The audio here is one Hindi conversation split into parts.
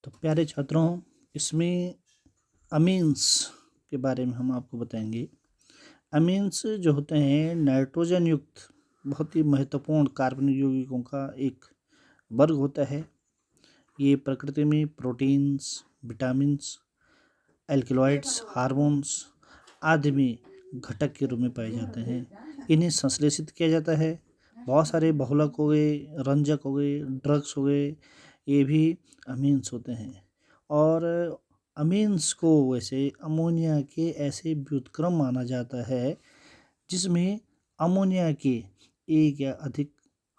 तो प्यारे छात्रों, इसमें अमीन्स के बारे में हम आपको बताएंगे। अमीन्स जो होते हैं नाइट्रोजन युक्त बहुत ही महत्वपूर्ण कार्बनिक यौगिकों का एक वर्ग होता है। ये प्रकृति में प्रोटीन्स, विटामिन्स, एल्कलॉइड्स, हार्मोन्स आदि में घटक के रूप में पाए जाते हैं। इन्हें संश्लेषित किया जाता है। बहुत सारे बहुलक हो गए, रंजक हो गए, ड्रग्स हो गए, ये भी अमीन्स होते हैं। और अमीन्स को वैसे अमोनिया के ऐसे व्युत्क्रम माना जाता है जिसमें अमोनिया के एक या अधिक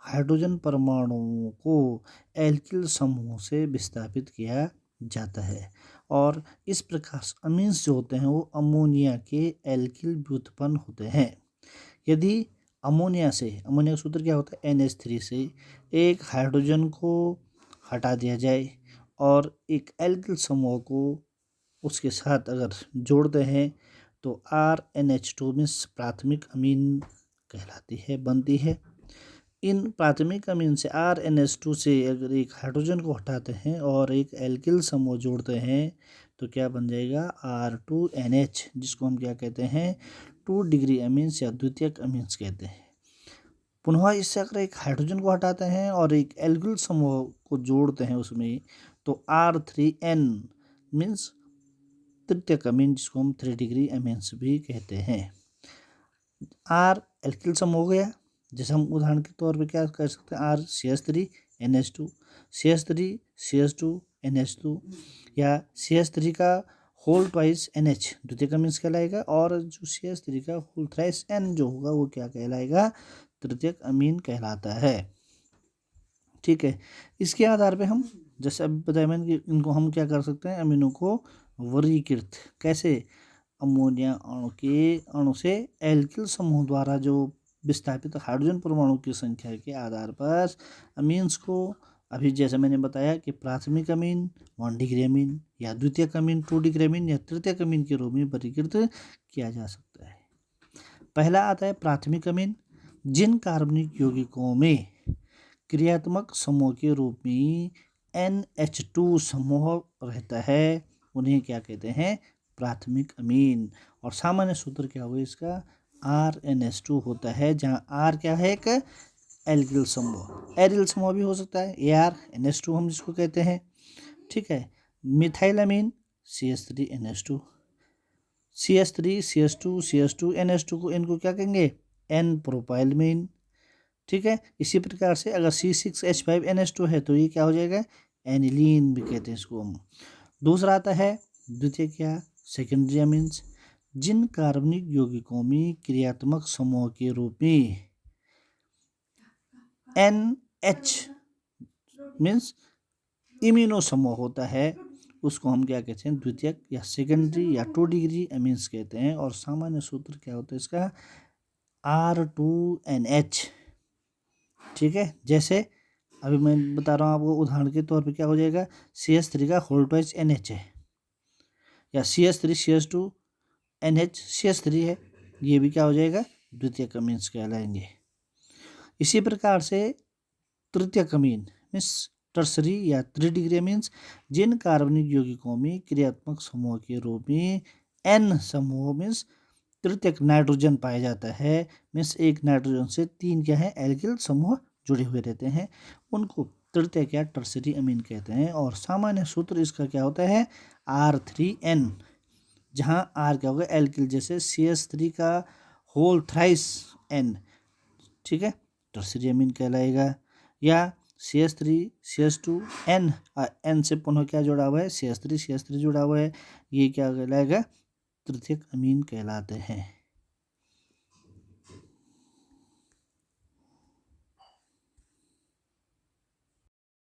हाइड्रोजन परमाणुओं को एल्किल समूह से विस्थापित किया जाता है। और इस प्रकार अमीन्स जो होते हैं वो अमोनिया के एल्किल व्युत्पन्न होते हैं। यदि अमोनिया का सूत्र क्या होता है, NH3 से एक हाइड्रोजन को हटा दिया जाए और एक एल्किल समूह को उसके साथ अगर जोड़ते हैं तो RNH2 में प्राथमिक अमीन कहलाती है, बनती है। इन प्राथमिक अमीन से RNH2 से अगर एक हाइड्रोजन को हटाते हैं और एक एल्किल समूह जोड़ते हैं तो क्या बन जाएगा, R2NH, जिसको हम क्या कहते हैं, 2 डिग्री अमीन्स या द्वितीयक अमीन्स कहते हैं। पुनः इससे अगर एक हाइड्रोजन को हटाते हैं और एक एल्किल समूह को जोड़ते हैं उसमें तो R3N मीन्स तृतीयक अमीन, जिसको हम 3 डिग्री अमीन्स भी कहते हैं। R एल्किल समूह हो गया, जैसे हम उदाहरण के तौर पे क्या कर सकते हैं, RCH3NH2, CH3CH2NH2 या CH3 का होल ट्वाइस NH द्वितीयक अमीन्स कहलाएगा। और जो CH3 का होल थ्राइस N जो होगा वो क्या कहलाएगा, तृतीयक अमीन कहलाता है। ठीक है, इसके आधार पे हम जैसे अभी बताया मैंने कि इनको हम क्या कर सकते हैं, अमीनों को वर्गीकृत कैसे, अमोनिया अणु से एल्किल समूह द्वारा जो विस्थापित हाइड्रोजन परमाणु की संख्या के आधार पर अमीन्स को, अभी जैसे मैंने बताया कि प्राथमिक अमीन 1 डिग्री अमीन या द्वितीयक अमीन 2 डिग्री अमीन या तृतीयक अमीन के रूप में वर्गीकृत किया जा सकता है। पहला आता है प्राथमिक अमीन। जिन कार्बनिक यौगिकों में क्रियात्मक समूह के रूप में NH2 समूह रहता है उन्हें क्या कहते हैं, प्राथमिक अमीन। और सामान्य सूत्र क्या होगा इसका, RNH2 होता है, जहाँ R क्या है, एक एल्किल समूह। एरिल समूह भी हो सकता है, ArNH2 हम जिसको कहते हैं। ठीक है, मिथाइल अमीन CH3NH2, CH3CH2NH2 को इनको क्या कहेंगे, N प्रोपाइलमीन। ठीक है, इसी प्रकार से अगर C6H5NH2 है तो ये क्या हो जाएगा, एनिलीन भी कहते हैं इसको हम। दूसरा आता है द्वितीयक या सेकेंडरी अमीन्स। जिन कार्बनिक यौगिकों में क्रियात्मक समूह के रूप में NH मीन्स इम्यूनो समूह होता है उसको हम क्या कहते हैं, द्वितीयक या सेकेंडरी या 2 डिग्री अमीन्स कहते हैं। और सामान्य सूत्र क्या होता है इसका, R2NH। ठीक है, जैसे अभी मैं बता रहा हूँ आपको उदाहरण के तौर पे क्या हो जाएगा, CH3 का होल ट्वाइस NH है या CH3CH2NH CH3 है, ये भी क्या हो जाएगा, द्वितीयक अमीन्स कहलाएंगे। इसी प्रकार से तृतीयक अमीन मीन्स टर्सरी या 3 डिग्री अमीन्स। जिन कार्बनिक यौगिकों में क्रियात्मक समूह के रूप में N समूह मीन्स तृतीयक नाइट्रोजन पाया जाता है, मीन्स एक नाइट्रोजन से 3 क्या है, एल्किल समूह जुड़े हुए रहते हैं, उनको तृतीयक या टर्सरी अमीन कहते हैं। और सामान्य सूत्र इसका क्या होता है, R3N, जहाँ R क्या होगा, एल्किल, जैसे CH3 का होल थ्राइस N, ठीक है, टर्सरी अमीन कहलाएगा। या CH3CH2N, N से पुनः क्या जुड़ा हुआ है, CH3 जुड़ा हुआ है, ये क्या कहलाएगा, तृतीयक अमीन कहलाते हैं।